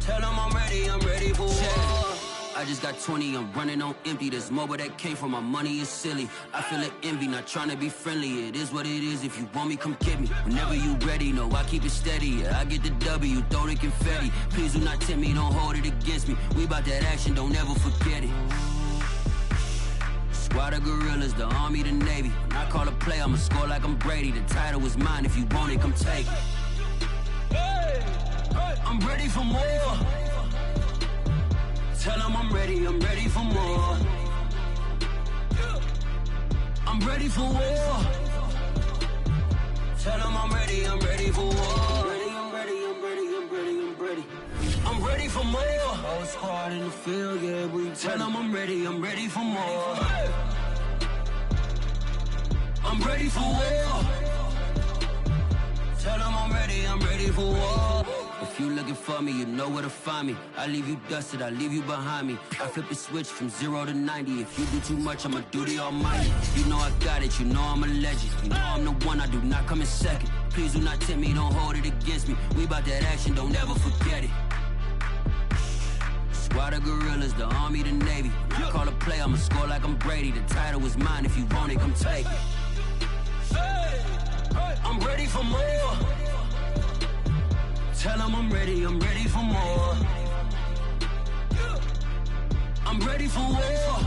Tell them I'm ready for war. I just got 20, I'm running on empty. This mobile that came from my money is silly. I feel it envy, not trying to be friendly. It is what it is, if you want me, come get me. Whenever you ready, no, I keep it steady. Yeah, I get the W, throw the confetti. Please do not tempt me, don't hold it against me. We bout that action, don't ever forget it. Squad of gorillas, the army, the navy. When I call a play, I'ma score like I'm Brady. The title is mine, if you want it, come take it. I'm ready for more. Tell them I'm ready for more. I'm ready for war. Tell them I'm ready for war. I'm ready for more. Whole squad in the field, yeah, we tell them I'm ready for more. I'm ready for war. Tell them I'm ready for war. If you looking for me, you know where to find me. I leave you dusted, I leave you behind me. I flip the switch from 0 to 90. If you do too much, I'ma do the almighty. You know I got it, you know I'm a legend. You know I'm the one, I do not come in second. Please do not tempt me, don't hold it against me. We bout that action, don't ever forget it. Squad of gorillas, the army, the navy. When I call a play, I'ma score like I'm Brady. The title is mine, if you want it, come take it. I'm ready for more. Tell them I'm ready for more. I'm ready for war.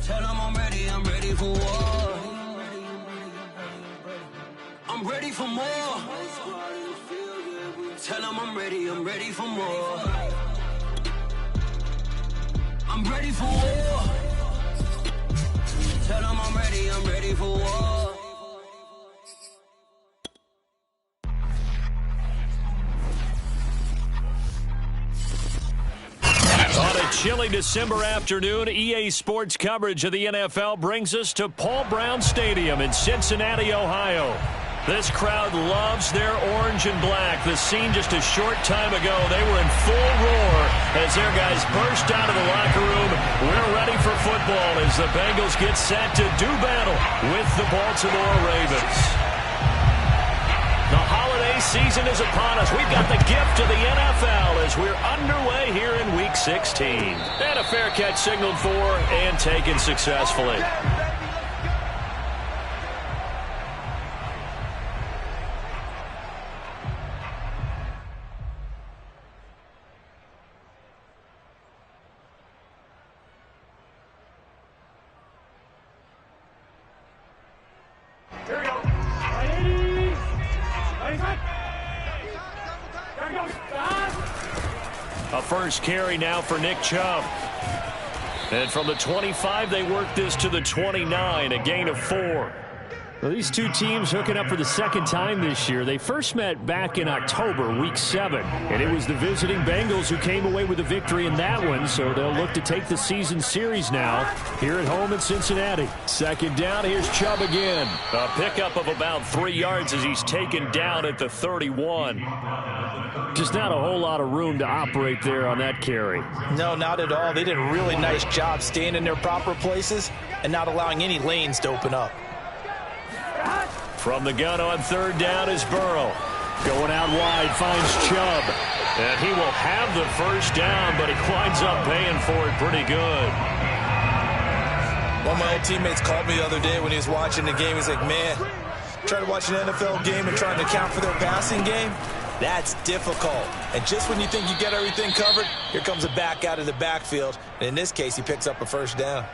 Tell them I'm ready for war. I'm ready for more. Tell them I'm ready for more. I'm ready for war. Tell them I'm ready for war. On a chilly December afternoon, EA Sports coverage of the NFL brings us to Paul Brown Stadium in Cincinnati, Ohio. This crowd loves their orange and black. The scene just a short time ago, they were in full roar as their guys burst out of the locker room. We're ready for football as the Bengals get set to do battle with the Baltimore Ravens. The holiday season is upon us. We've got the gift of the NFL as we're underway here in Week 16. And a fair catch signaled for and taken successfully. A first carry now for Nick Chubb. And from the 25, they work this to the 29, a gain of 4. Well, these two teams hooking up for the second time this year. They first met back in October, Week 7. And it was the visiting Bengals who came away with a victory in that one. So they'll look to take the season series now here at home in Cincinnati. Second down, here's Chubb again. A pickup of about 3 yards as he's taken down at the 31. Just not a whole lot of room to operate there on that carry. No, not at all. They did a really nice job staying in their proper places and not allowing any lanes to open up. From the gun on third down is Burrow. Going out wide, finds Chubb. And he will have the first down, but he winds up paying for it pretty good. One of my old teammates called me the other day when he was watching the game. He's like, man, trying to watch an NFL game and trying to account for their passing game, that's difficult. And just when you think you get everything covered, here comes a back out of the backfield. And in this case, he picks up a first down.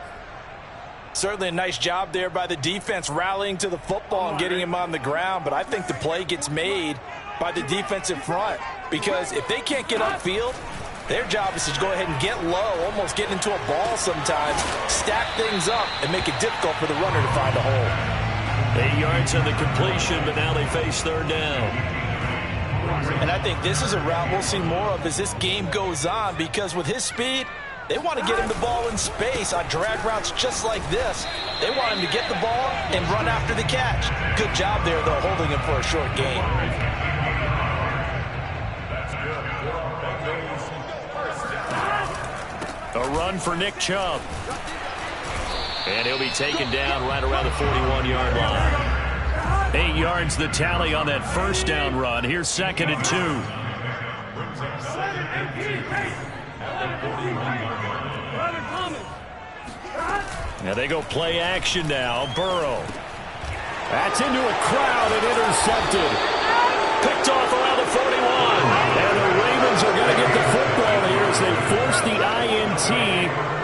Certainly a nice job there by the defense rallying to the football and getting him on the ground. But I think the play gets made by the defensive front. Because if they can't get upfield, their job is to go ahead and get low, almost get into a ball sometimes, stack things up, and make it difficult for the runner to find a hole. 8 yards on the completion, but now they face third down. And I think this is a route we'll see more of as this game goes on, because with his speed, they want to get him the ball in space on drag routes just like this. They want him to get the ball and run after the catch. Good job there, though, holding him for a short gain. A run for Nick Chubb. And he'll be taken down right around the 41-yard line. 8 yards the tally on that first down run. Here's 2nd and 2. Now they go play action now. Burrow. That's into a crowd and intercepted. Picked off around the 41. And the Ravens are going to get the football here as they force the INT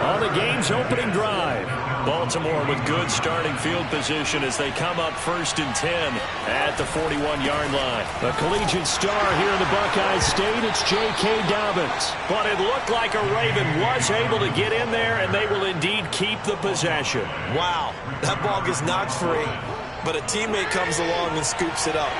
on the game's opening drive. Baltimore with good starting field position as they come up 1st and 10 at the 41-yard line. The collegiate star here in the Buckeye State, it's J.K. Dobbins. But it looked like a Raven was able to get in there, and they will indeed keep the possession. Wow, that ball gets knocked free, but a teammate comes along and scoops it up.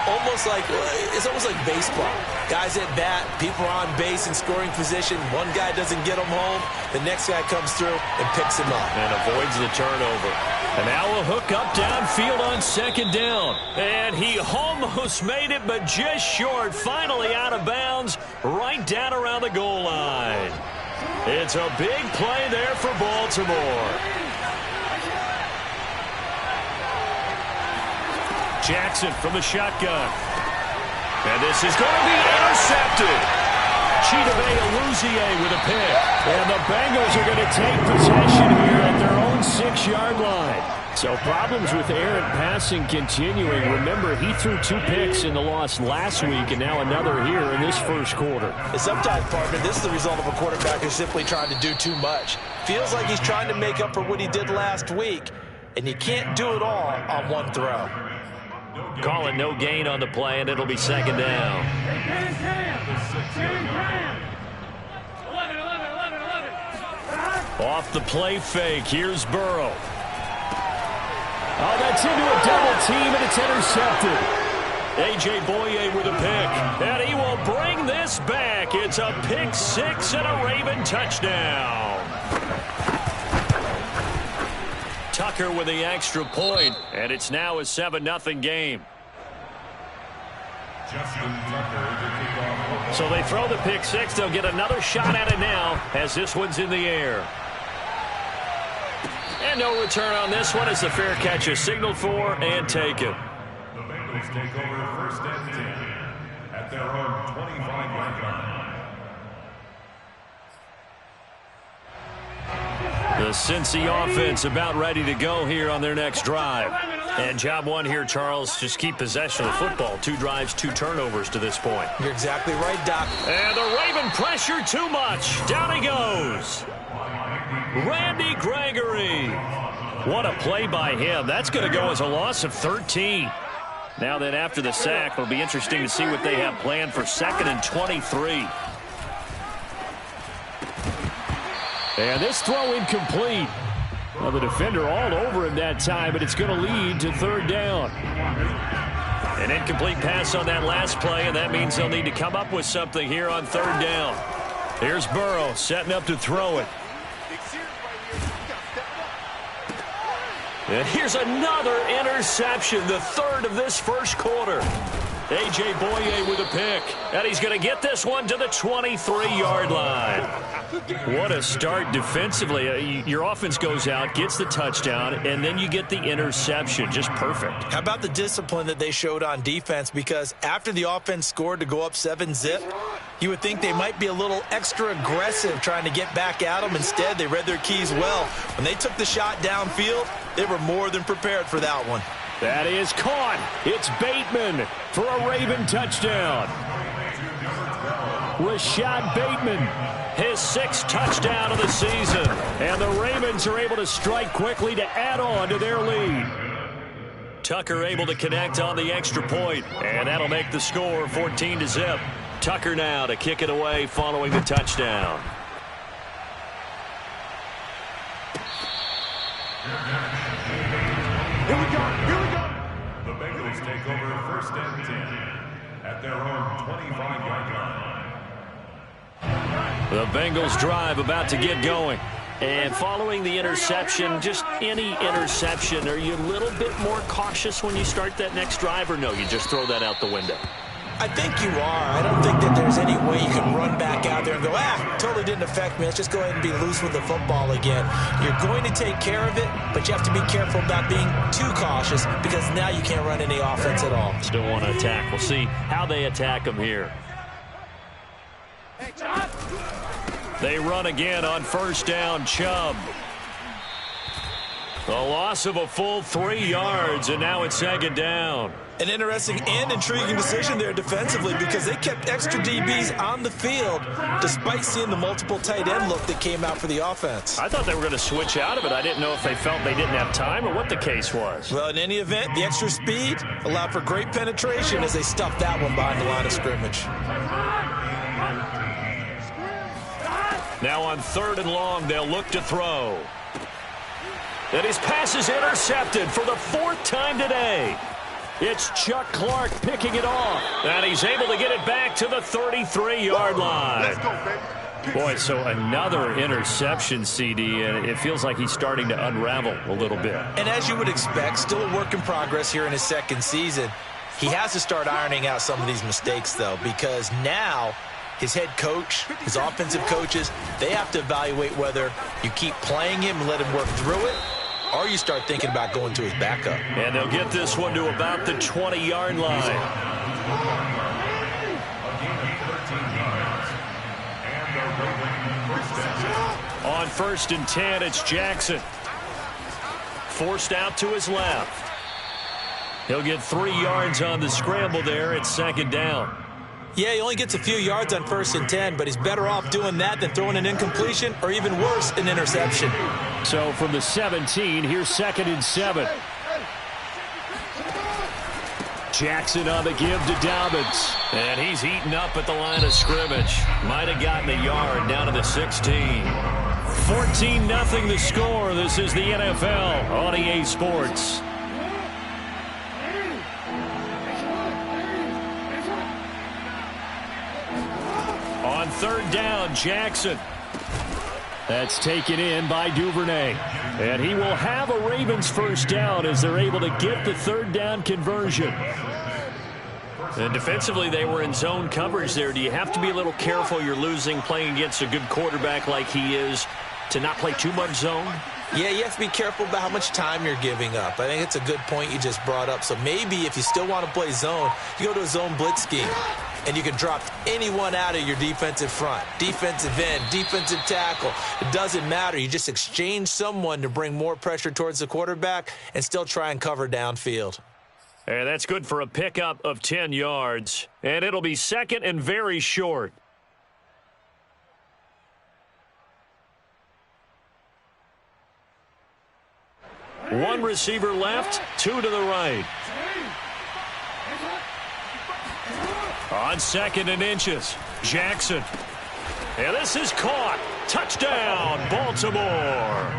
It's almost like baseball. Guys at bat, people are on base in scoring position. One guy doesn't get him home. The next guy comes through and picks him up. And avoids the turnover. And now a hook up downfield on 2nd down. And he almost made it, but just short. Finally out of bounds, right down around the goal line. It's a big play there for Baltimore. Jackson from the shotgun. And this is going to be intercepted. Chidobe Awuzie with a pick. And the Bengals are going to take possession here at their own 6-yard line. So problems with errant passing continuing. Remember, he threw 2 picks in the loss last week and now another here in this first quarter. Sometimes, partner, this is the result of a quarterback who's simply trying to do too much. Feels like he's trying to make up for what he did last week, and you can't do it all on one throw. Calling no gain on the play, and it'll be 2nd down. Off the play fake, here's Burrow. Oh, that's into a double team, and it's intercepted. A.J. Boye with a pick, and he will bring this back. It's a pick 6 and a Raven touchdown. Tucker with the extra point, and it's now a 7-0 game. So they throw the pick 6. They'll get another shot at it now as this one's in the air. And no return on this one as the fair catch is signaled for and taken. The Bengals take over 1st and 10 at their own 25-yard line. The Cincy offense about ready to go here on their next drive. And job one here, Charles, just keep possession of the football. 2 drives, 2 turnovers to this point. You're exactly right, Doc. And the Raven pressure too much. Down he goes. Randy Gregory. What a play by him. That's going to go as a loss of 13. Now that after the sack, it'll be interesting to see what they have planned for 2nd and 23. And this throw incomplete. Well, the defender all over him that time, but it's going to lead to 3rd down. An incomplete pass on that last play, and that means they'll need to come up with something here on 3rd down. Here's Burrow setting up to throw it. And here's another interception, the 3rd of this first quarter. A.J. Boye with a pick, and he's going to get this one to the 23-yard line. What a start defensively. Your offense goes out, gets the touchdown, and then you get the interception. Just perfect. How about the discipline that they showed on defense? Because after the offense scored to go up 7-zip, you would think they might be a little extra aggressive trying to get back at them. Instead, they read their keys well. When they took the shot downfield, they were more than prepared for that one. That is caught. It's Bateman for a Raven touchdown. Rashad Bateman, his 6th touchdown of the season. And the Ravens are able to strike quickly to add on to their lead. Tucker able to connect on the extra point, and that'll make the score 14-0. Tucker now to kick it away following the touchdown. Here we go. The Bengals take over 1st and 10 at their own 25-yard line. The Bengals drive about to get going. And following the interception, just any interception, are you a little bit more cautious when you start that next drive, or no, you just throw that out the window? I think you are. I don't think that there's any way you can run back out there and go, totally didn't affect me. Let's just go ahead and be loose with the football again. You're going to take care of it, but you have to be careful about being too cautious because now you can't run any offense at all. Still want to attack. We'll see how they attack them here. They run again on first down. Chubb. The loss of a full 3 yards, and now it's second down. An interesting and intriguing decision there defensively because they kept extra DBs on the field despite seeing the multiple tight end look that came out for the offense. I thought they were going to switch out of it. I didn't know if they felt they didn't have time or what the case was. Well, in any event, the extra speed allowed for great penetration as they stuffed that one behind the line of scrimmage. Now on 3rd and long, they'll look to throw. And his pass is intercepted for the 4th time today. It's Chuck Clark picking it off. And he's able to get it back to the 33-yard line. Let's go, baby. Boy, so another interception, CD, and it feels like he's starting to unravel a little bit. And as you would expect, still a work in progress here in his 2nd season. He has to start ironing out some of these mistakes, though, because now his head coach, his offensive coaches, they have to evaluate whether you keep playing him and let him work through it, or you start thinking about going to his backup. And they'll get this one to about the 20-yard line. On 1st and 10, it's Jackson. Forced out to his left. He'll get 3 yards on the scramble there at 2nd down. Yeah, he only gets a few yards on 1st and 10, but he's better off doing that than throwing an incompletion or even worse, an interception. So from the 17, here's 2nd and 7. Jackson on the give to Dobbins. And he's eaten up at the line of scrimmage. Might have gotten a yard down to the 16. 14-0 the score. This is the NFL on EA Sports. On 3rd down, Jackson. That's taken in by Duvernay. And he will have a Ravens first down as they're able to get the 3rd down conversion. And defensively, they were in zone coverage there. Do you have to be a little careful? You're losing playing against a good quarterback like he is to not play too much zone? Yeah, you have to be careful about how much time you're giving up. I think it's a good point you just brought up. So maybe if you still want to play zone, you go to a zone blitz scheme. And you can drop anyone out of your defensive front, defensive end, defensive tackle. It doesn't matter. You just exchange someone to bring more pressure towards the quarterback and still try and cover downfield. And that's good for a pickup of 10 yards. And it'll be 2nd and very short. One receiver left, 2 to the right. On 2nd and inches, Jackson. And this is caught. Touchdown, Baltimore.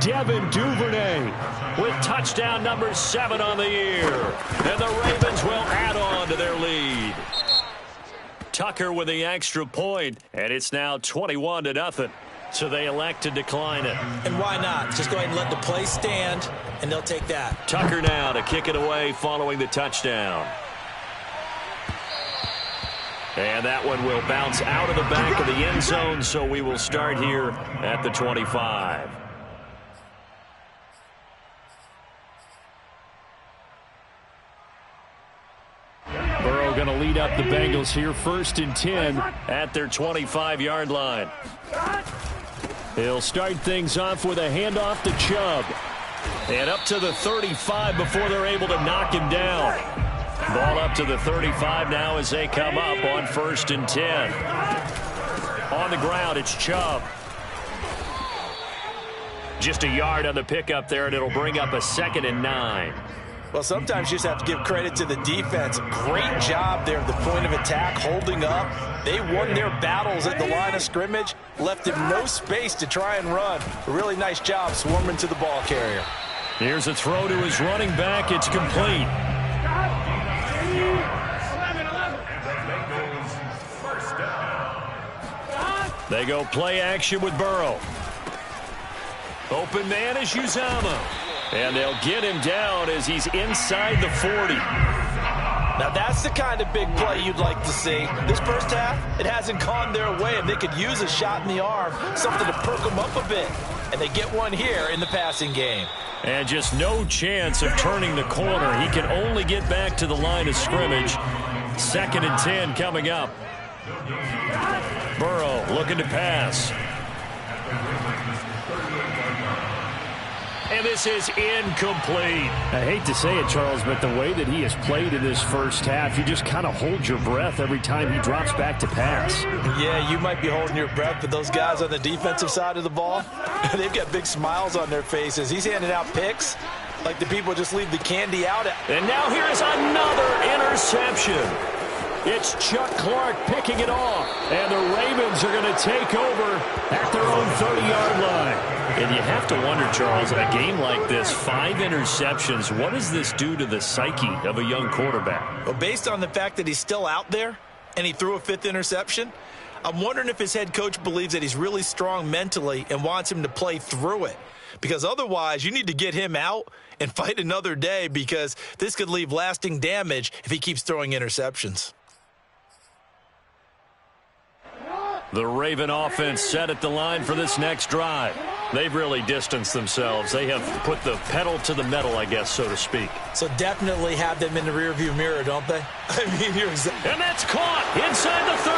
Devin Duvernay With touchdown number 7 on the year. And the Ravens will add on to their lead. Tucker with the extra point, and it's now 21-0. So they elect to decline it. And why not? Just go ahead and let the play stand, and they'll take that. Tucker now to kick it away following the touchdown. And that one will bounce out of the back of the end zone, so we will start here at the 25. Burrow going to lead up the Bengals here, 1st and 10 at their 25-yard line. He'll start things off with a handoff to Chubb. And up to the 35 before they're able to knock him down. Ball up to the 35 now as they come up on 1st and 10. On the ground, it's Chubb. Just a yard on the pickup there, and it'll bring up a 2nd and 9. Well, sometimes you just have to give credit to the defense. Great job there at the point of attack, holding up. They won their battles at the line of scrimmage, left him no space to try and run. A really nice job swarming to the ball carrier. Here's a throw to his running back. It's complete. They go play action with Burrow. Open man is Uzama. And they'll get him down as he's inside the 40. Now that's the kind of big play you'd like to see. This first half, it hasn't gone their way, and they could use a shot in the arm, something to perk them up a bit. And they get one here in the passing game. And just no chance of turning the corner. He can only get back to the line of scrimmage. 2nd and 10 coming up. Burrow looking to pass. And this is incomplete. I hate to say it, Charles, but the way that he has played in this first half, you just kind of hold your breath every time he drops back to pass. Yeah, you might be holding your breath, but those guys on the defensive side of the ball, they've got big smiles on their faces. He's handing out picks like the people just leave the candy out. And now here is another interception. It's Chuck Clark picking it off. And the Ravens are going to take over at their own 30-yard line. And you have to wonder, Charles, in a game like this, 5 interceptions, what does this do to the psyche of a young quarterback? Well, based on the fact that he's still out there and he threw a 5th interception, I'm wondering if his head coach believes that he's really strong mentally and wants him to play through it. Because otherwise, you need to get him out and fight another day, because this could leave lasting damage if he keeps throwing interceptions. The Raven offense set at the line for this next drive. They've really distanced themselves. They have put the pedal to the metal, I guess, so to speak. So definitely have them in the rearview mirror, don't they? I mean, you're exactly. And that's caught inside the 30.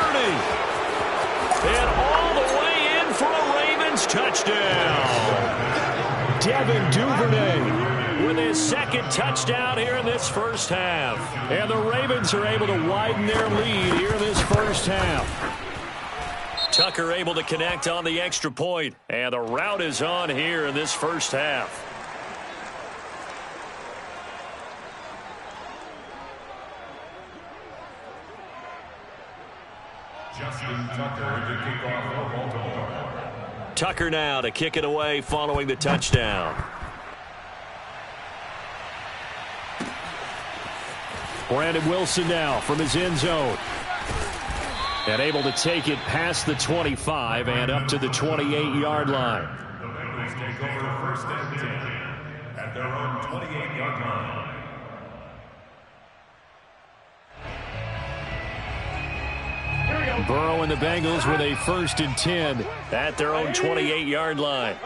And all the way in for a Ravens touchdown. Devin Duvernay with his 2nd touchdown here in this first half. And the Ravens are able to widen their lead here in this first half. Tucker able to connect on the extra point, and the route is on here in this first half. Justin Tucker to kick off for Baltimore. Tucker now to kick it away following the touchdown. Brandon Wilson now from his end zone. And able to take it past the 25 and up to the 28-yard line. The Bengals take over 1st and 10 at their own 28-yard line. Burrow and the Bengals with a 1st and 10 at their own 28-yard line.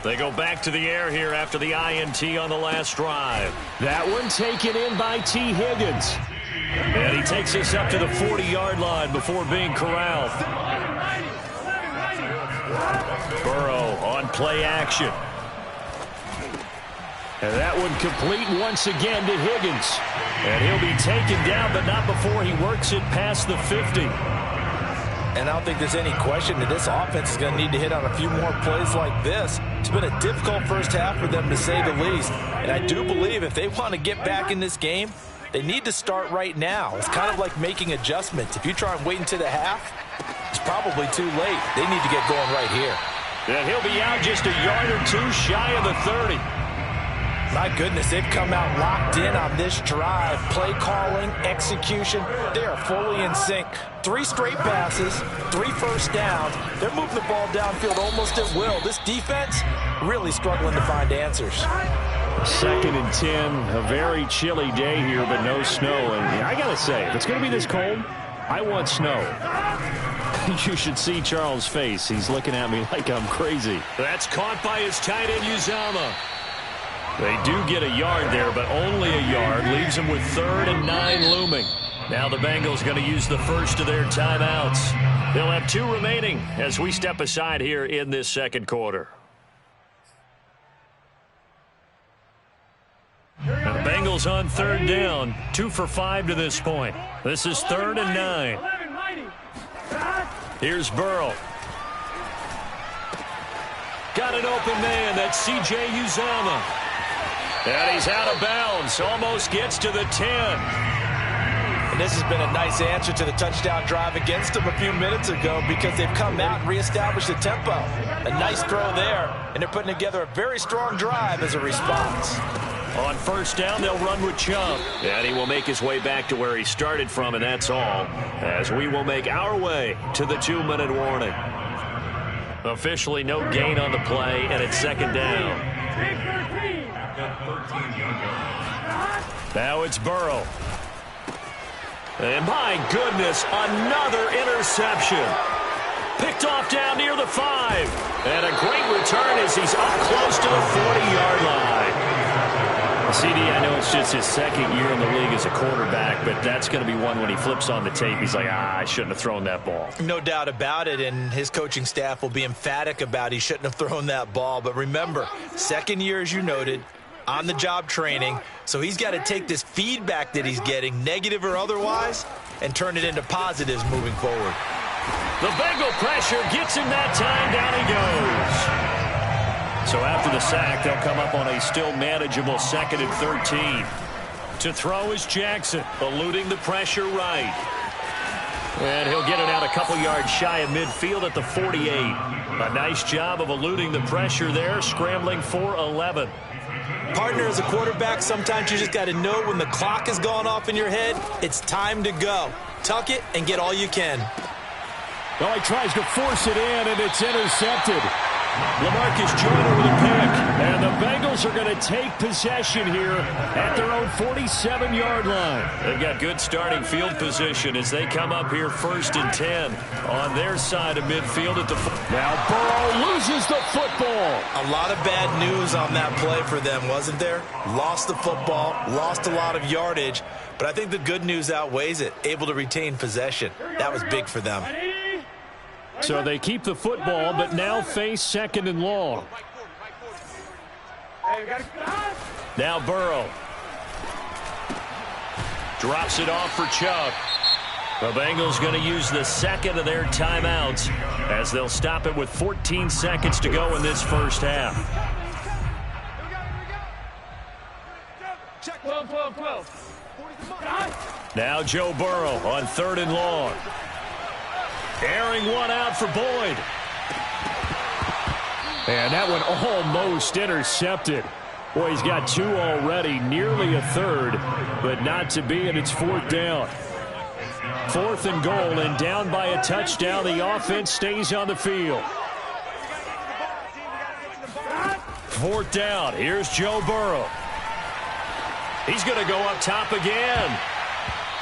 They go back to the air here after the INT on the last drive. That one taken in by T. Higgins. And he takes us up to the 40-yard line before being corralled. Burrow on play action. And that one complete once again to Higgins. And he'll be taken down, but not before he works it past the 50. And I don't think there's any question that this offense is going to need to hit on a few more plays like this. It's been a difficult first half for them, to say the least. And I do believe if they want to get back in this game, they need to start right now. It's kind of like making adjustments. If you try and wait until the half, it's probably too late. They need to get going right here. And he'll be out just a yard or two shy of the 30. My goodness, they've come out locked in on this drive. Play calling, execution, they are fully in sync. 3 straight passes, 3 first downs. They're moving the ball downfield almost at will. This defense really struggling to find answers. 2nd and 10, a very chilly day here, but no snow. And I got to say, if it's going to be this cold, I want snow. You should see Charles' face. He's looking at me like I'm crazy. That's caught by his tight end, Uzama. They do get a yard there, but only a yard. Leaves them with 3rd and 9 looming. Now the Bengals going to use the first of their timeouts. They'll have 2 remaining as we step aside here in this second quarter. And the Bengals on 3rd down, 2 for 5 to this point. This is 3rd and 9. Here's Burrow. Got an open man. That's C.J. Uzama. And he's out of bounds. Almost gets to the 10. And this has been a nice answer to the touchdown drive against them a few minutes ago, because they've come out and reestablished the tempo. A nice throw there, and they're putting together a very strong drive as a response. On 1st down, they'll run with Chubb. And he will make his way back to where he started from, and that's all, as we will make our way to the 2-minute warning. Officially no gain on the play, and it's 2nd down. Now it's Burrow. And my goodness, another interception. Picked off down near the 5. And a great return as he's up close to the 40-yard line. CD, I know it's just his second year in the league as a quarterback, but that's going to be one when he flips on the tape, he's like, I shouldn't have thrown that ball. No doubt about it, and his coaching staff will be emphatic about he shouldn't have thrown that ball. But remember, second year, as you noted, on-the-job training, so he's got to take this feedback that he's getting, negative or otherwise, and turn it into positives moving forward. The Bengal pressure gets him that time. Down he goes. So after the sack, they'll come up on a still manageable 2nd and 13. To throw is Jackson, eluding the pressure right. And he'll get it out a couple yards shy of midfield at the 48. A nice job of eluding the pressure there, scrambling for 11. Partner, as a quarterback, sometimes you just got to know when the clock has gone off in your head, it's time to go. Tuck it and get all you can. Oh, he tries to force it in, and it's intercepted. LaMarcus Joyner with a pick, and the Bengals are going to take possession here at their own 47-yard line. They've got good starting field position as they come up here 1st and 10 on their side of midfield at the. Now Burrow loses the football. A lot of bad news on that play for them, wasn't there? Lost the football, lost a lot of yardage, but I think the good news outweighs it. Able to retain possession. That was big for them. So they keep the football, but now face 2nd and long. Now Burrow. Drops it off for Chubb. The Bengals going to use the 2nd of their timeouts as they'll stop it with 14 seconds to go in this first half. 12. Now Joe Burrow on 3rd and long. Airing one out for Boyd. And that one almost intercepted. Boy, he's got 2 already, nearly a 3rd, but not to be, and it's 4th down. 4th and goal, and down by a touchdown. The offense stays on the field. 4th down. Here's Joe Burrow. He's going to go up top again.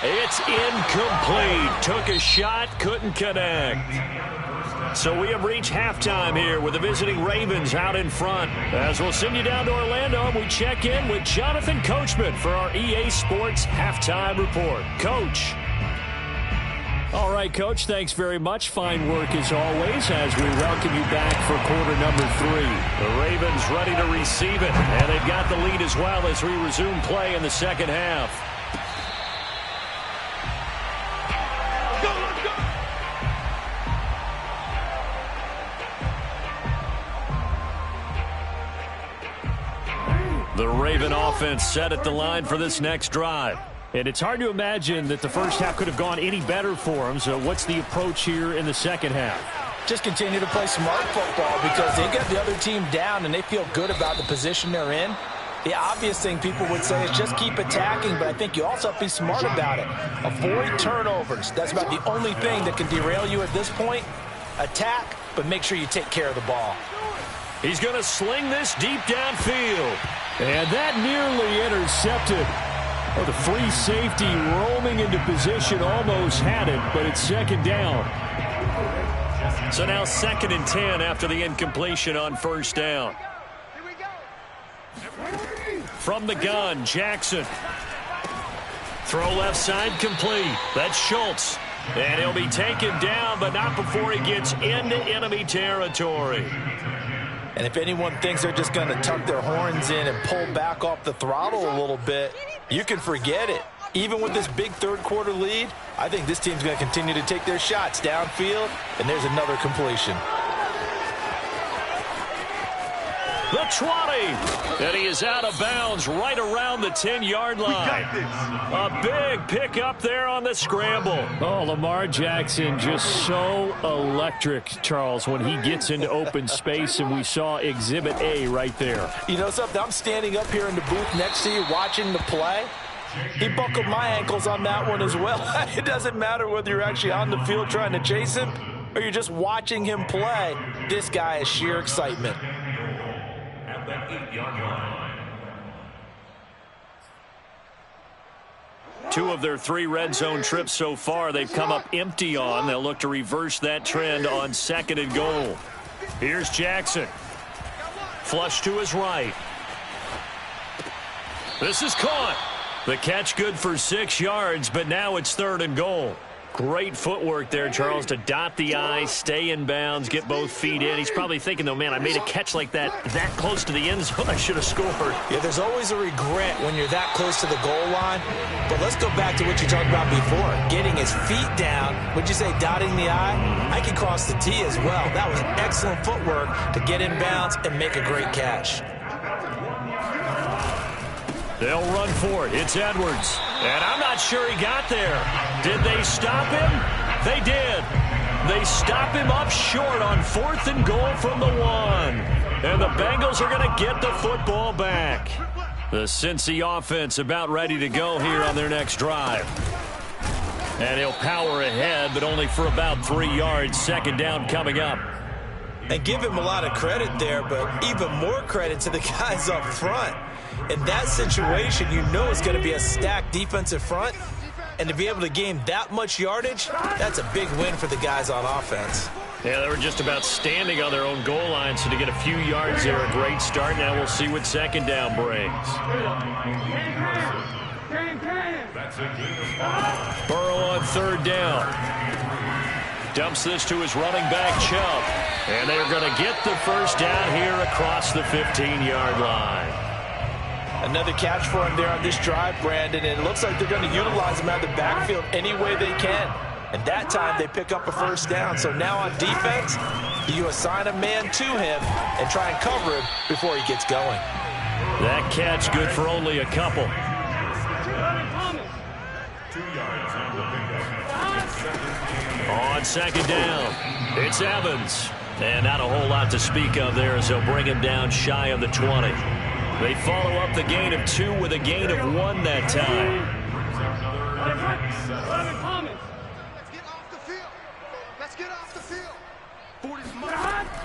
It's incomplete. Took a shot, couldn't connect. So we have reached halftime here with the visiting Ravens out in front. As we'll send you down to Orlando, and we check in with Jonathan Coachman for our EA Sports Halftime Report. Coach. All right, Coach, thanks very much. Fine work as always as we welcome you back for quarter number 3. The Ravens ready to receive it, and they've got the lead as well as we resume play in the second half. The Raven offense set at the line for this next drive. And it's hard to imagine that the first half could have gone any better for them. So what's the approach here in the second half? Just continue to play smart football because they get the other team down and they feel good about the position they're in. The obvious thing people would say is just keep attacking, but I think you also have to be smart about it. Avoid turnovers. That's about the only thing that can derail you at this point. Attack, but make sure you take care of the ball. He's going to sling this deep downfield. And that nearly intercepted. Oh, the free safety roaming into position almost had it, but it's 2nd down. So now 2nd and 10 after the incompletion on 1st down. From the gun, Jackson. Throw left side complete. That's Schultz. And he'll be taken down, but not before he gets into enemy territory. And if anyone thinks they're just going to tuck their horns in and pull back off the throttle a little bit, you can forget it. Even with this big third-quarter lead, I think this team's going to continue to take their shots downfield, and there's another completion. The 20, and he is out of bounds right around the 10-yard line. A big pickup there on the scramble. Oh, Lamar Jackson just so electric, Charles, when he gets into open space, and we saw Exhibit A right there. You know something? I'm standing up here in the booth next to you watching the play. He buckled my ankles on that one as well. It doesn't matter whether you're actually on the field trying to chase him or you're just watching him play. This guy is sheer excitement. At the 8-yard line. 2 of their 3 red zone trips so far they've come up empty on. They'll look to reverse that trend on 2nd and goal. Here's Jackson. Flush to his right. This is caught. The catch good for 6 yards, but now it's 3rd and goal. Great footwork there, Charles, to dot the I, stay in bounds, get both feet in. He's probably thinking, though, man, I made a catch like that close to the end zone. I should have scored. Yeah, there's always a regret when you're that close to the goal line. But let's go back to what you talked about before. Getting his feet down. Would you say dotting the I? I can cross the T as well. That was excellent footwork to get in bounds and make a great catch. They'll run for it. It's Edwards. And I'm not sure he got there. Did they stop him? They did. They stop him up short on 4th and goal from the 1. And the Bengals are going to get the football back. The Cincy offense about ready to go here on their next drive. And he'll power ahead, but only for about 3 yards. 2nd down coming up. And give him a lot of credit there, but even more credit to the guys up front. In that situation, you know it's going to be a stacked defensive front. And to be able to gain that much yardage, that's a big win for the guys on offense. Yeah, they were just about standing on their own goal line, so to get a few yards there, a great start. Now we'll see what 2nd down brings. Burrow on 3rd down. Dumps this to his running back, Chubb. And they're going to get the 1st down here across the 15-yard line. Another catch for him there on this drive, Brandon, and it looks like they're going to utilize him out of the backfield any way they can. And that time they pick up a 1st down. So now on defense, you assign a man to him and try and cover him before he gets going. That catch good for only a couple. 2 yards on 2nd down, it's Evans. And not a whole lot to speak of there as they'll bring him down shy of the 20. They follow up the gain of 2 with a gain of 1 that time.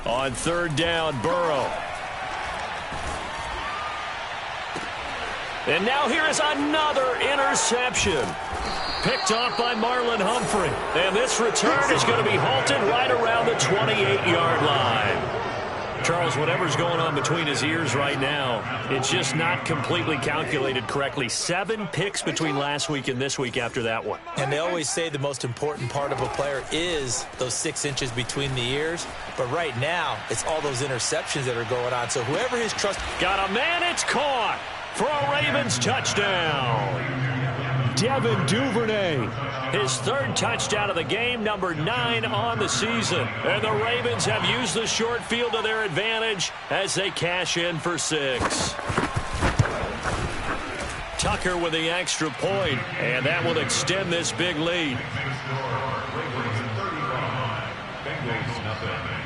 On 3rd down, Burrow. And now here is another interception. Picked off by Marlon Humphrey. And this return is going to be halted right around the 28-yard line. Charles, whatever's going on between his ears right now, it's just not completely calculated correctly. 7 picks between last week and this week after that one. And they always say the most important part of a player is those 6 inches between the ears. But right now, it's all those interceptions that are going on. So whoever his trust... Got a man, it's caught for a Ravens touchdown. Devin Duvernay, his 3rd touchdown of the game, number 9 on the season. And the Ravens have used the short field to their advantage as they cash in for 6. Tucker with the extra point, and that will extend this big lead.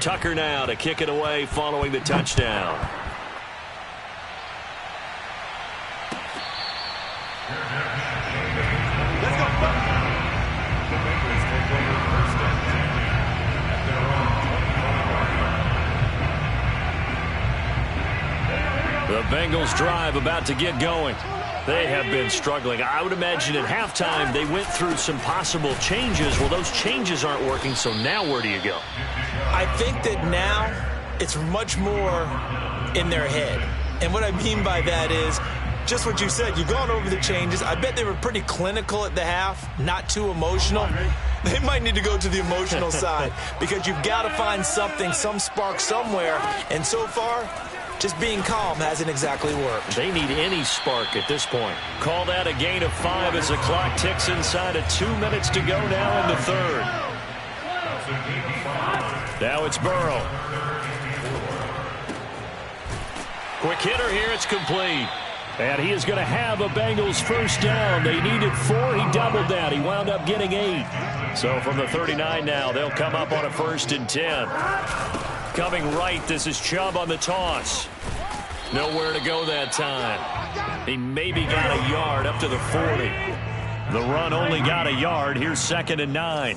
Tucker now to kick it away following the touchdown. The Bengals drive about to get going. They have been struggling. I would imagine at halftime they went through some possible changes. Well, those changes aren't working, so now where do you go? I think that now it's much more in their head. And what I mean by that is just what you said. You've gone over the changes. I bet they were pretty clinical at the half, not too emotional. They might need to go to the emotional side because you've got to find something, some spark somewhere. And so far, just being calm hasn't exactly worked. They need any spark at this point. Call that a gain of 5 as the clock ticks inside of 2 minutes to go now in the 3rd. Now it's Burrow. Quick hitter here, it's complete. And he is going to have a Bengals 1st down. They needed 4, he doubled that. He wound up getting 8. So from the 39 now, they'll come up on a 1st and 10. Coming right, this is Chubb on the toss. Nowhere to go that time. He maybe got a yard up to the 40. The run only got a yard. Here's 2nd and 9.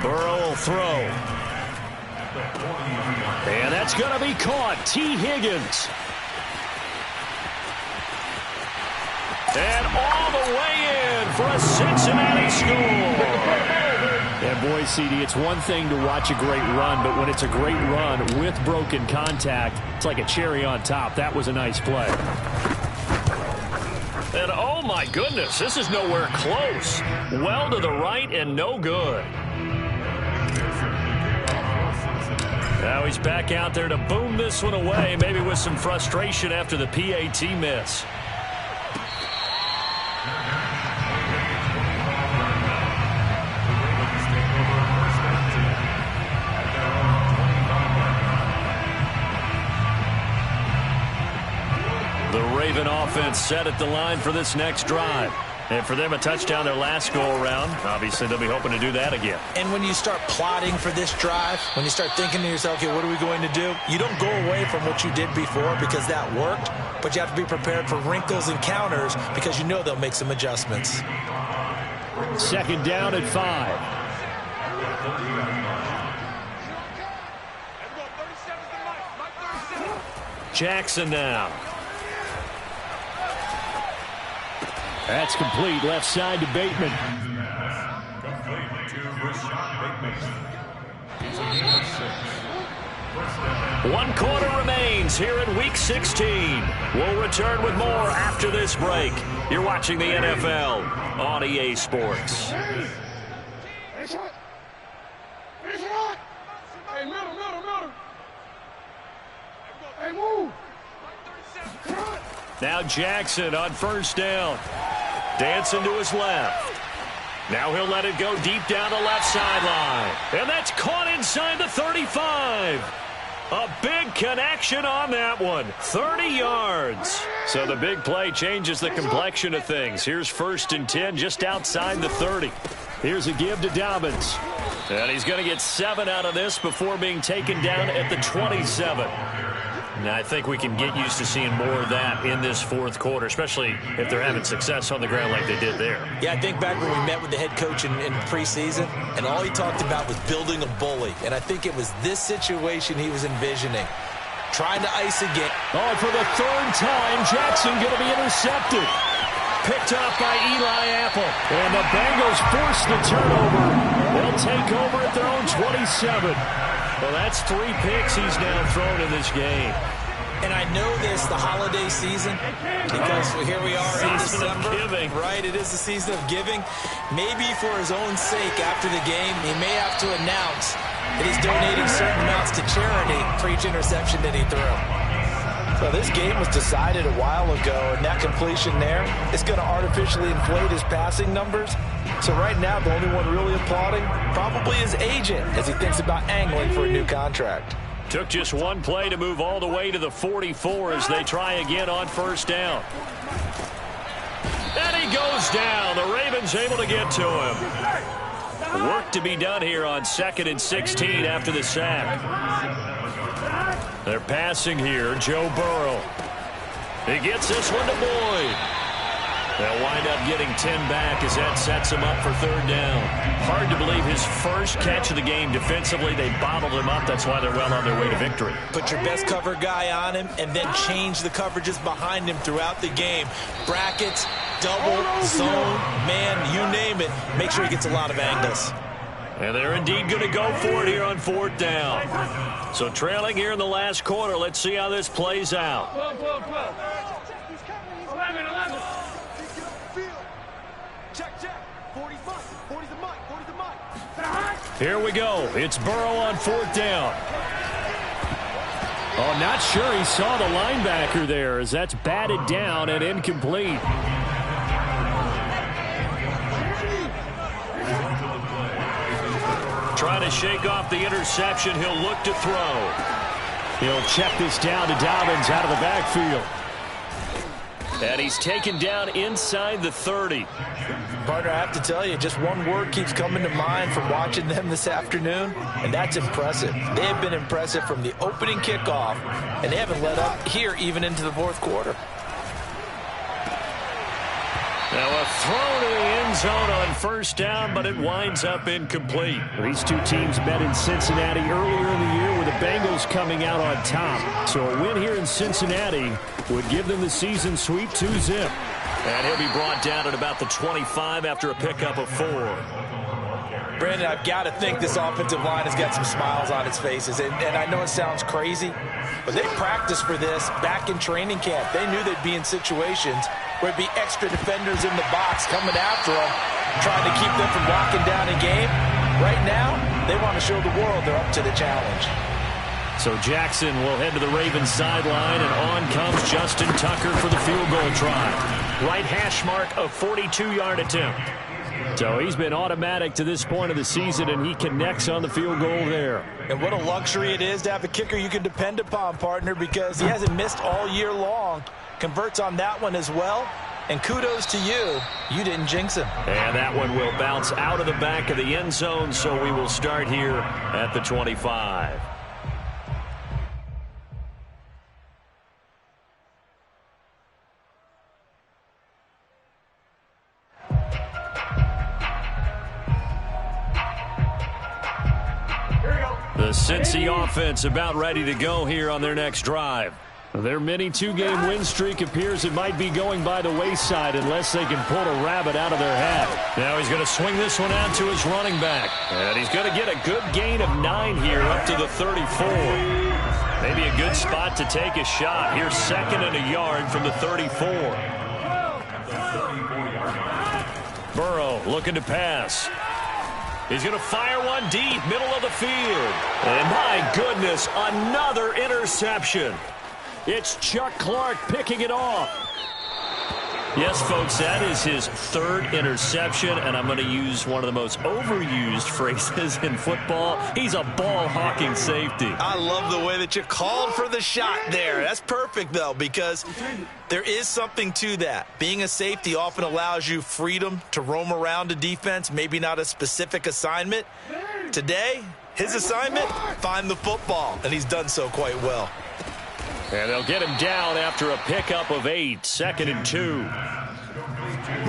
Burrow will throw. And that's going to be caught. T. Higgins. And all the way in for a Cincinnati score. And boy, CD, it's one thing to watch a great run, but when it's a great run with broken contact, it's like a cherry on top. That was a nice play. And oh my goodness, this is nowhere close. Well to the right and no good. Now he's back out there to boom this one away, maybe with some frustration after the PAT miss. The Raven offense set at the line for this next drive. And for them, a touchdown their last go-around. Obviously, they'll be hoping to do that again. And when you start plotting for this drive, when you start thinking to yourself, okay, what are we going to do? You don't go away from what you did before because that worked, but you have to be prepared for wrinkles and counters because you know they'll make some adjustments. Second down at 5. Jackson now. That's complete. Left side to Bateman. Complete to Rashad Bateman. 1 quarter remains here in Week 16. We'll return with more after this break. You're watching the NFL on EA Sports. Hey, move. Now Jackson on first down. Dancing to his left. Now he'll let it go deep down the left sideline. And that's caught inside the 35. A big connection on that one. 30 yards. So the big play changes the complexion of things. Here's 1st and 10 just outside the 30. Here's a give to Dobbins. And he's going to get 7 out of this before being taken down at the 27. Now, I think we can get used to seeing more of that in this 4th quarter, especially if they're having success on the ground like they did there. Yeah, I think back when we met with the head coach in preseason, and all he talked about was building a bully. And I think it was this situation he was envisioning. Trying to ice again. Oh, for the 3rd time, Jackson going to be intercepted. Picked up by Eli Apple. And the Bengals force the turnover. They'll take over at their own 27. Well, that's 3 picks he's now thrown in this game. And I know this, the holiday season, because here we are in December. Giving. Right, it is the season of giving. Maybe for his own sake after the game, he may have to announce that he's donating certain amounts to charity for each interception that he threw. So this game was decided a while ago, and that completion there is going to artificially inflate his passing numbers. So right now, the only one really applauding probably his agent as he thinks about angling for a new contract. Took just 1 play to move all the way to the 44 as they try again on first down. And he goes down. The Ravens able to get to him. Work to be done here on 2nd and 16 after the sack. They're passing here. Joe Burrow. He gets this one to Boyd. They'll wind up getting 10 back as that sets him up for 3rd down. Hard to believe his first catch of the game defensively. They bottled him up. That's why they're well on their way to victory. Put your best cover guy on him and then change the coverages behind him throughout the game. Brackets, double, zone, man, you name it. Make sure he gets a lot of angles. And they're indeed going to go for it here on 4th down. So trailing here in the last quarter. Let's see how this plays out. 12. 11. Check. 45. 40's the mic. Here we go. It's Burrow on 4th down. Oh, not sure he saw the linebacker there as that's batted down and incomplete. Trying to shake off the interception. He'll look to throw. He'll check this down to Dobbins out of the backfield. And he's taken down inside the 30. Partner, I have to tell you, just one word keeps coming to mind from watching them this afternoon, and that's impressive. They have been impressive from the opening kickoff, and they haven't let up here even into the 4th quarter. Now a throw to the end zone on 1st down, but it winds up incomplete. These two teams met in Cincinnati earlier in the year with the Bengals coming out on top. So a win here in Cincinnati would give them the season sweep 2-zip. And he'll be brought down at about the 25 after a pickup of 4. Brandon, I've got to think this offensive line has got some smiles on its faces. And I know it sounds crazy, but they practiced for this back in training camp. They knew they'd be in situations where it'd be extra defenders in the box coming after them, trying to keep them from locking down a game. Right now, they want to show the world they're up to the challenge. So Jackson will head to the Ravens sideline, and on comes Justin Tucker for the field goal try. Right hash mark, a 42-yard attempt. So he's been automatic to this point of the season, and he connects on the field goal there. And what a luxury it is to have a kicker you can depend upon, partner, because he hasn't missed all year long. Converts on that one as well. And kudos to you. You didn't jinx him. And that one will bounce out of the back of the end zone, so we will start here at the 25. The Cincy offense about ready to go here on their next drive. Their mini two-game win streak appears it might be going by the wayside unless they can pull a rabbit out of their hat. Now he's going to swing this one out to his running back. And he's going to get a good gain of 9 here up to the 34. Maybe a good spot to take a shot. Here's 2nd and a yard from the 34. Burrow looking to pass. He's going to fire one deep, middle of the field. And my goodness, another interception. It's Chuck Clark picking it off. Yes, folks, that is his 3rd interception, and I'm going to use one of the most overused phrases in football. He's a ball-hawking safety. I love the way that you called for the shot there. That's perfect, though, because there is something to that. Being a safety often allows you freedom to roam around a defense, maybe not a specific assignment. Today, his assignment, find the football, and he's done so quite well. And they'll get him down after a pickup of 8, 2nd and 2.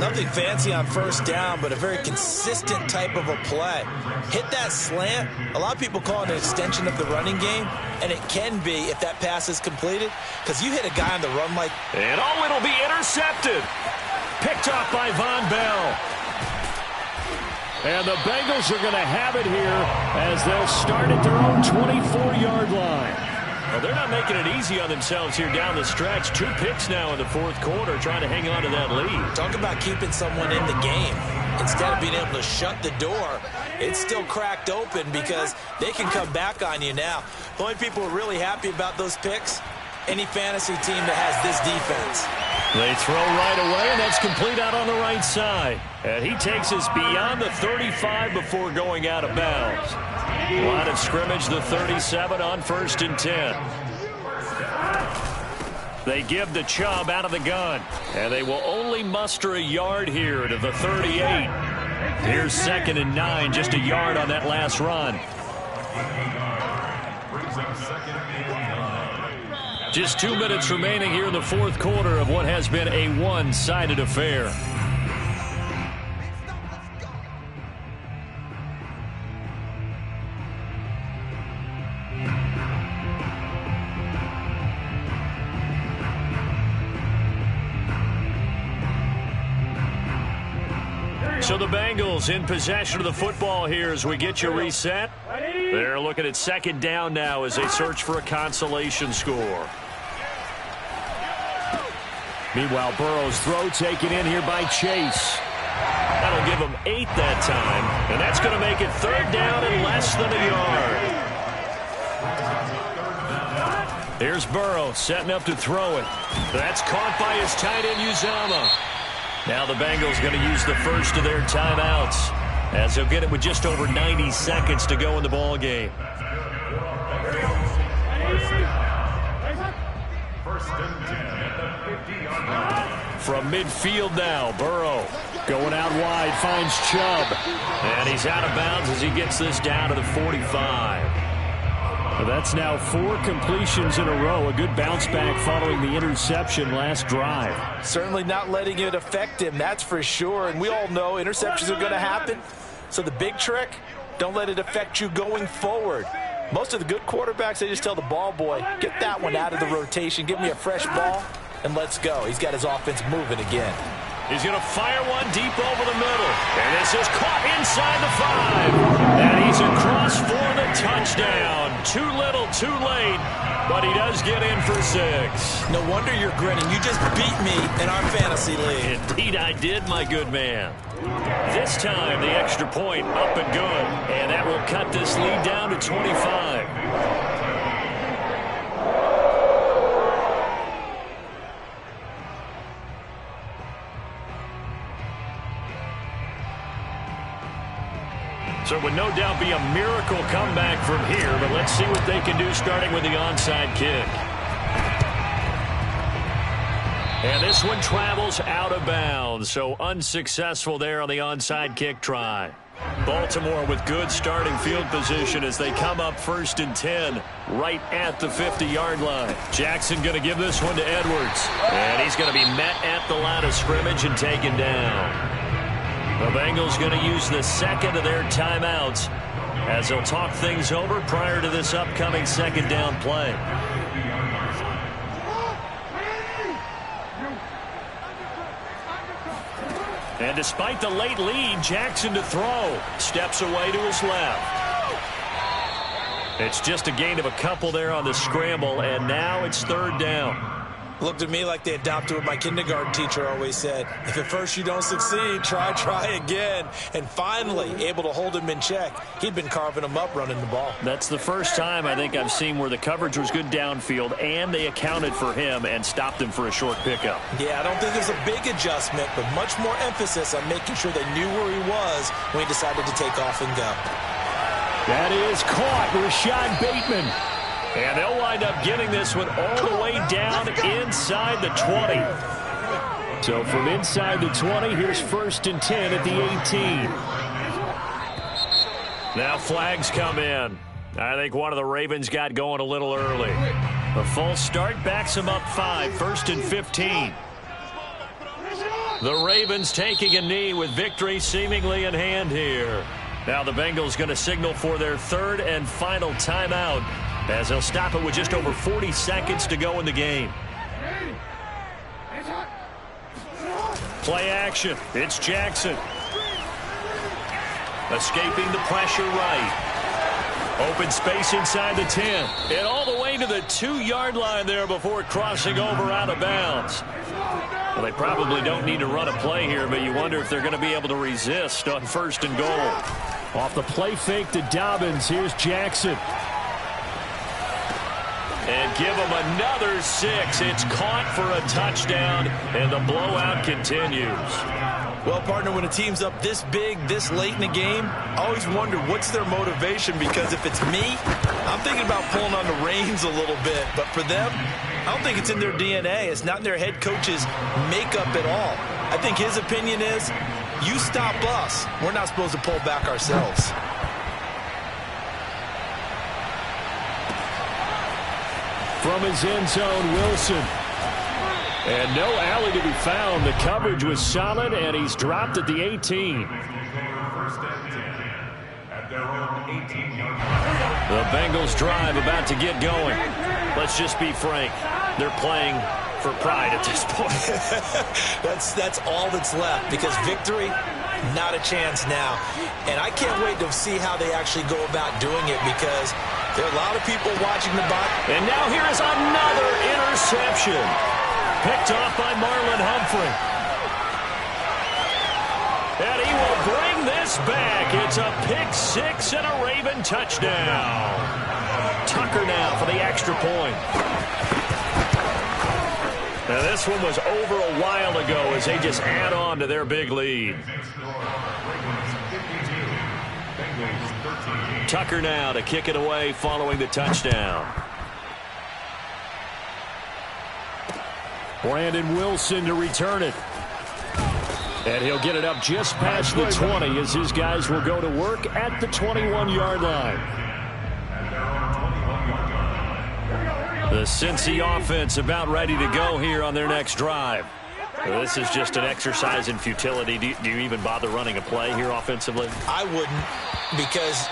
Nothing fancy on first down, but a very consistent type of a play. Hit that slant. A lot of people call it an extension of the running game, and it can be if that pass is completed, because you hit a guy on the run like... And oh, it'll be intercepted. Picked off by Von Bell. And the Bengals are going to have it here as they'll start at their own 24-yard line. Well, they're not making it easy on themselves here down the stretch. 2 picks now in the 4th quarter, trying to hang on to that lead. Talk about keeping someone in the game. Instead of being able to shut the door, it's still cracked open because they can come back on you now. The only people who are really happy about those picks, any fantasy team that has this defense. They throw right away, and that's complete out on the right side. And he takes us beyond the 35 before going out of bounds. Line of scrimmage, the 37 on 1st and 10. They give the Chubb out of the gun, and they will only muster a yard here to the 38. Here's 2nd and 9, just a yard on that last run. Just 2 minutes remaining here in the 4th quarter of what has been a one-sided affair. So the Bengals in possession of the football here as we get you reset. They're looking at 2nd down now as they search for a consolation score. Meanwhile, Burrow's throw taken in here by Chase. That'll give him 8 that time, and that's going to make it 3rd down and less than a yard. Here's Burrow setting up to throw it. That's caught by his tight end, Uzomah. Now the Bengals going to use the first of their timeouts as they'll get it with just over 90 seconds to go in the ball game. From midfield now, Burrow going out wide, finds Chubb. And he's out of bounds as he gets this down to the 45. That's now 4 completions in a row. A good bounce back following the interception last drive. Certainly not letting it affect him, that's for sure. And we all know interceptions are going to happen. So the big trick, don't let it affect you going forward. Most of the good quarterbacks, they just tell the ball boy, get that one out of the rotation, give me a fresh ball, and let's go. He's got his offense moving again. He's going to fire one deep over the middle. And this is caught inside the 5. And he's across Loss for the touchdown. Too little, too late, but he does get in for 6. No wonder you're grinning. You just beat me in our fantasy league. Indeed I did, my good man. This time, the extra point up and good, and that will cut this lead down to 25. So it would no doubt be a miracle comeback from here, but let's see what they can do starting with the onside kick. And this one travels out of bounds, so unsuccessful there on the onside kick try. Baltimore with good starting field position as they come up 1st and 10 right at the 50-yard line. Jackson going to give this one to Edwards, and he's going to be met at the line of scrimmage and taken down. The Bengals going to use the second of their timeouts as they'll talk things over prior to this upcoming second down play. And despite the late lead, Jackson to throw. Steps away to his left. It's just a gain of a couple there on the scramble, and now it's 3rd down. Looked at me like they adopted what my kindergarten teacher always said. If at first you don't succeed, try again. And finally, able to hold him in check. He'd been carving him up running the ball. That's the first time I think I've seen where the coverage was good downfield and they accounted for him and stopped him for a short pickup. Yeah, I don't think it was a big adjustment, but much more emphasis on making sure they knew where he was when he decided to take off and go. That is caught, Rashad Bateman. And they'll wind up getting this one all the way down inside the 20. So from inside the 20, here's 1st and 10 at the 18. Now flags come in. I think one of the Ravens got going a little early. A false start backs them up 5, 1st and 15. The Ravens taking a knee with victory seemingly in hand here. Now the Bengals going to signal for their 3rd and final timeout, as they'll stop it with just over 40 seconds to go in the game. Play action. It's Jackson. Escaping the pressure right. Open space inside the 10. And all the way to the 2-yard line there before crossing over out of bounds. Well, they probably don't need to run a play here, but you wonder if they're going to be able to resist on 1st and goal. Off the play fake to Dobbins, here's Jackson. And give them another 6. It's caught for a touchdown, and the blowout continues. Well, partner, when a team's up this big, this late in the game, I always wonder what's their motivation, because if it's me, I'm thinking about pulling on the reins a little bit. But for them, I don't think it's in their DNA. It's not in their head coach's makeup at all. I think his opinion is, you stop us, we're not supposed to pull back ourselves. From his end zone, Wilson. And no alley to be found. The coverage was solid, and he's dropped at the 18. The Bengals drive about to get going. Let's just be frank. They're playing for pride at this point. That's all that's left, because victory, not a chance now. And I can't wait to see how they actually go about doing it, because there are a lot of people watching the box. And now here is another interception. Picked off by Marlon Humphrey. And he will bring this back. It's a pick 6 and a Raven touchdown. Tucker now for the extra point. Now this one was over a while ago as they just add on to their big lead. Tucker now to kick it away following the touchdown. Brandon Wilson to return it. And he'll get it up just past the 20 as his guys will go to work at the 21-yard line. The Cincy offense about ready to go here on their next drive. This is just an exercise in futility. Do you even bother running a play here offensively? I wouldn't, because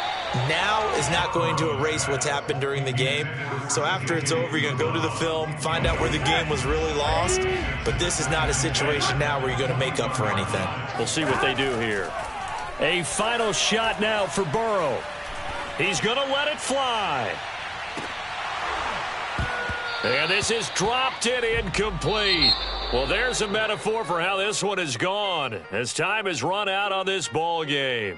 now is not going to erase what's happened during the game. So after it's over, you're going to go to the film, find out where the game was really lost. But this is not a situation now where you're going to make up for anything. We'll see what they do here. A final shot now for Burrow. He's going to let it fly. And this is dropped it incomplete. Well, there's a metaphor for how this one has gone as time has run out on this ball game.